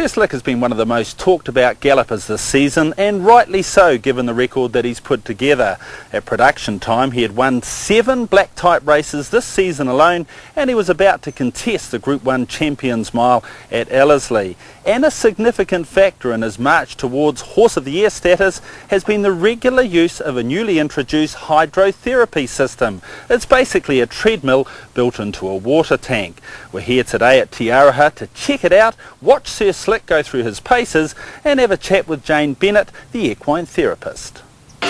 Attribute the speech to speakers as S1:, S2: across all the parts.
S1: Sir Slick has been one of the most talked about gallopers this season, and rightly so given the record that he's put together. At production time he had won 7 black type races this season alone, and he was about to contest the Group 1 Champions Mile at Ellerslie. And a significant factor in his march towards Horse of the Year status has been the regular use of a newly introduced hydrotherapy system. It's basically a treadmill built into a water tank. We're here today at Te Araha to check it out, watch Sir Slick go through his paces and have a chat with Jane Bennett, the equine therapist. I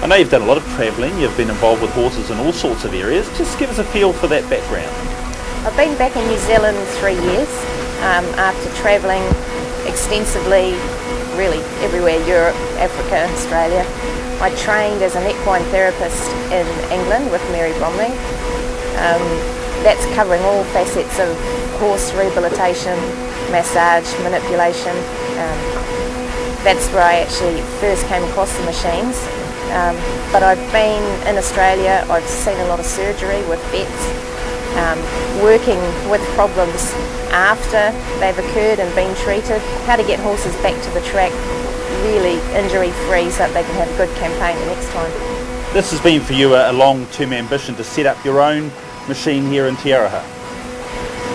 S1: know you've done a lot of travelling, you've been involved with horses in all sorts of areas. Just give us a feel for that background.
S2: I've been back in New Zealand 3 years after travelling extensively, really everywhere, Europe, Africa, Australia. I trained as an equine therapist in England with Mary Bromley. That's covering all facets of horse rehabilitation, massage, manipulation. That's where I actually first came across the machines. But I've been in Australia, I've seen a lot of surgery with vets, working with problems after they've occurred and been treated, how to get horses back to the track really injury free so that they can have a good campaign the next time.
S1: This has been for you a long-term ambition to set up your own machine here in Te Araha?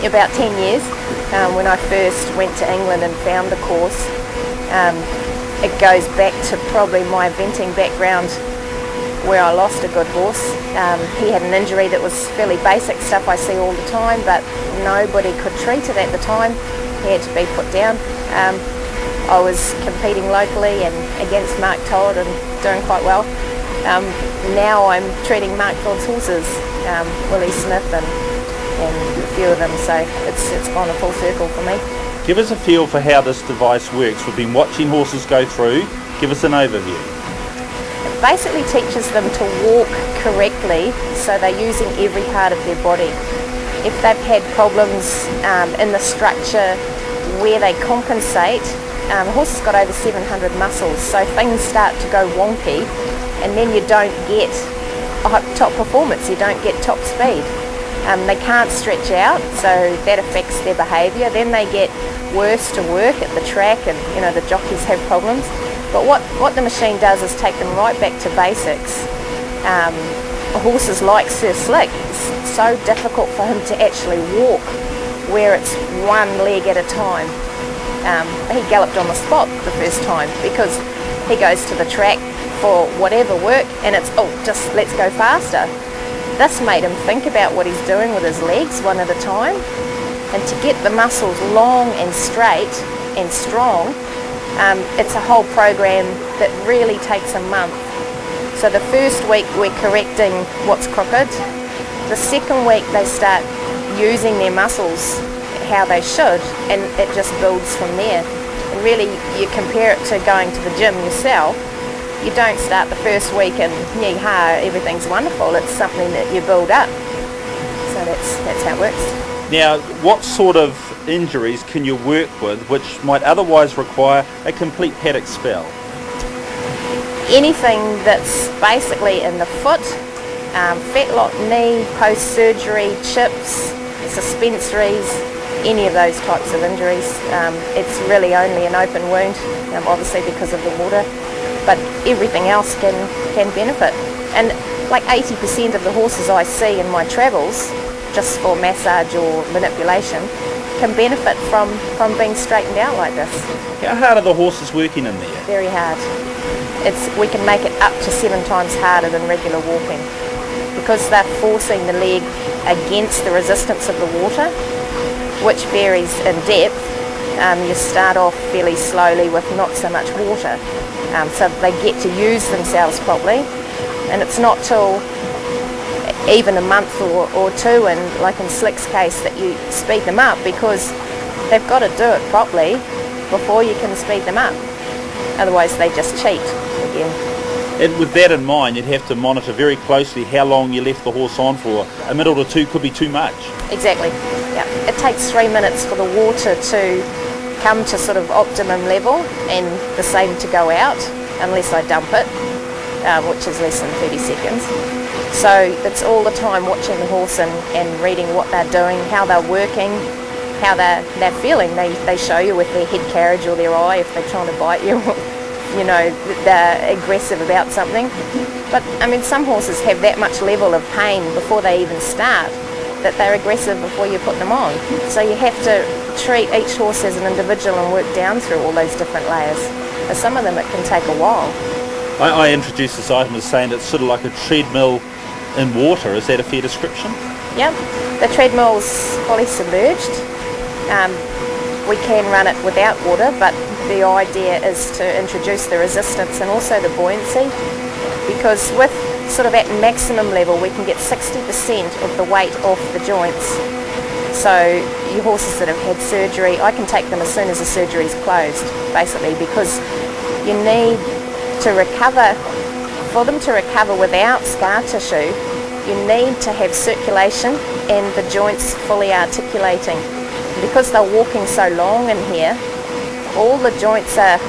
S2: About 10 years. When I first went to England and found the course, it goes back to probably my eventing background where I lost a good horse. He had an injury that was fairly basic stuff I see all the time, but nobody could treat it at the time. He had to be put down. I was competing locally and against Mark Todd and doing quite well. Now I'm treating Mark Todd's horses, Willie Smith and a few of them, so it's gone a full circle for me.
S1: Give us a feel for how this device works. We've been watching horses go through. Give us an overview.
S2: It basically teaches them to walk correctly, so they're using every part of their body. If they've had problems in the structure where they compensate, a horse has got over 700 muscles, so things start to go wonky and then you don't get top performance, you don't get top speed. They can't stretch out, so that affects their behaviour. Then they get worse to work at the track and the jockeys have problems. But what the machine does is take them right back to basics. Horses like Sir Slick, it's so difficult for him to actually walk where it's one leg at a time. He galloped on the spot the first time because he goes to the track for whatever work and it's, just let's go faster. This made him think about what he's doing with his legs one at a time, and to get the muscles long and straight and strong, it's a whole program that really takes a month. So the first week we're correcting what's crooked. The second week they start using their muscles how they should, and it just builds from there. And really you compare it to going to the gym yourself. You don't start the first week and yee-ha, everything's wonderful. It's something that you build up. So that's how it works.
S1: Now, what sort of injuries can you work with which might otherwise require a complete paddock spell?
S2: Anything that's basically in the foot, fetlock knee, post-surgery, chips, suspensories, any of those types of injuries. It's really only an open wound, obviously because of the water. But everything else can benefit. And like 80% of the horses I see in my travels, just for massage or manipulation, can benefit from being straightened out like this.
S1: How hard are the horses working in there?
S2: Very hard. We can make it up to 7 times harder than regular walking. Because they're forcing the leg against the resistance of the water, which varies in depth. You start off fairly slowly with not so much water. So they get to use themselves properly, and it's not till even a month or two, and like in Slick's case, that you speed them up, because they've got to do it properly before you can speed them up. Otherwise they just cheat again.
S1: And with that in mind, you'd have to monitor very closely how long you left the horse on for. A minute or two could be too much. Exactly.
S2: Yeah. It takes 3 minutes for the water to come to sort of optimum level and the same to go out, unless I dump it, which is less than 30 seconds. So it's all the time watching the horse and reading what they're doing, how they're working, how they're feeling. They show you with their head carriage or their eye if they're trying to bite you, or, you know, they're aggressive about something. But I mean, some horses have that much level of pain before they even start that they're aggressive before you put them on. So you have to treat each horse as an individual and work down through all those different layers. For some of them it can take a while.
S1: I introduced this item as saying it's sort of like a treadmill in water. Is that a fair description?
S2: Yep, the treadmill's fully submerged. We can run it without water, but the idea is to introduce the resistance and also the buoyancy, because with sort of at maximum level we can get 60% of the weight off the joints. So your horses that have had surgery, I can take them as soon as the surgery is closed, basically, because you need to recover. For them to recover without scar tissue, you need to have circulation and the joints fully articulating. Because they're walking so long in here, all the joints are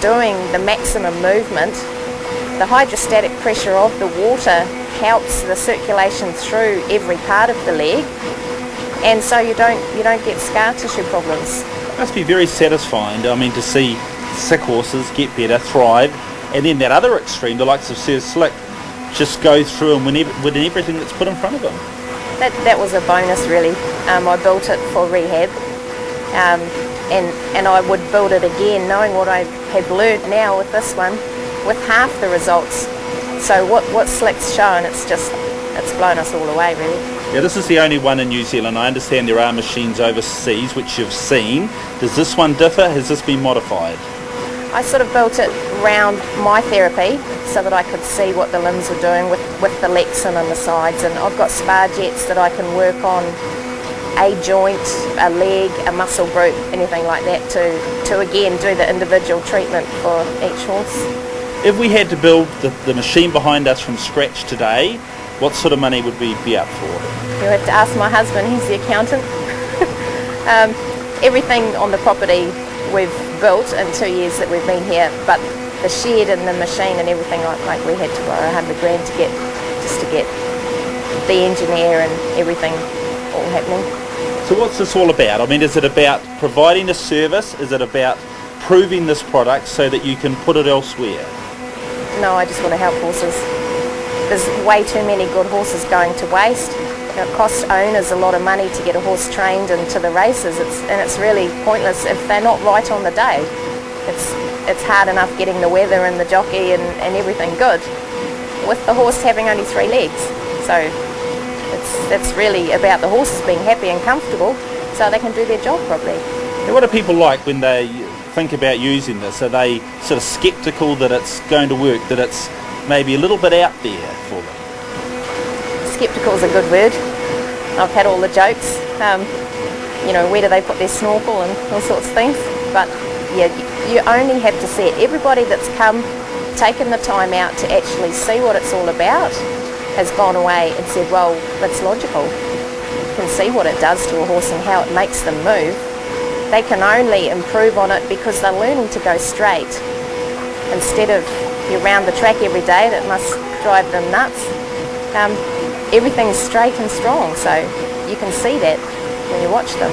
S2: doing the maximum movement. The hydrostatic pressure of the water helps the circulation through every part of the leg, and so you don't get scar tissue problems.
S1: It must be very satisfying, I mean, to see sick horses get better, thrive, and then that other extreme, the likes of Sir Slick, just go through and win everything that's put in front of them.
S2: That was a bonus, really. I built it for rehab, and I would build it again, knowing what I have learned now with this one, with half the results. So what Slick's shown, it's blown us all away, really.
S1: Yeah, this is the only one in New Zealand. I understand there are machines overseas which you've seen. Does this one differ? Has this been modified?
S2: I sort of built it round my therapy so that I could see what the limbs were doing with the lexin and the sides, and I've got spar jets that I can work on a joint, a leg, a muscle group, anything like that to again do the individual treatment for each horse.
S1: If we had to build the machine behind us from scratch today, what sort of money would we be up for?
S2: You'll have to ask my husband, he's the accountant. Everything on the property we've built in 2 years that we've been here, but the shed and the machine and everything, like we had to borrow 100 grand to get the engineer and everything all happening.
S1: So what's this all about? I mean, is it about providing a service? Is it about proving this product so that you can put it elsewhere?
S2: No, I just want to help horses. There's way too many good horses going to waste. It costs owners a lot of money to get a horse trained into the races, and it's really pointless if they're not right on the day. It's hard enough getting the weather and the jockey and everything good, with the horse having only 3 legs. So it's really about the horses being happy and comfortable so they can do their job properly.
S1: Now, what do people like when they think about using this? Are they sort of sceptical that it's going to work, that it's maybe a little bit out there for them?
S2: Sceptical is a good word. I've had all the jokes. You know, where do they put their snorkel and all sorts of things. But yeah, you only have to see it. Everybody that's come, taken the time out to actually see what it's all about, has gone away and said, well, that's logical. You can see what it does to a horse and how it makes them move. They can only improve on it because they're learning to go straight. Instead of you're around the track every day, that must drive them nuts. Everything's straight and strong, so you can see that when you watch them.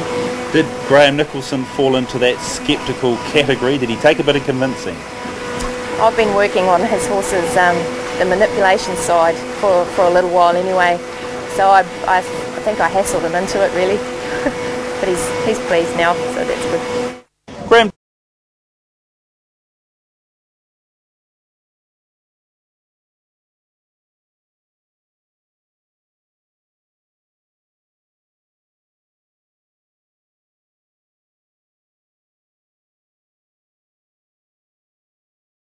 S1: Did Graham Nicholson fall into that sceptical category? Did he take a bit of convincing?
S2: I've been working on his horses, the manipulation side, for a little while anyway, so I think I hassled him into it, really. But he's pleased now, so that's good.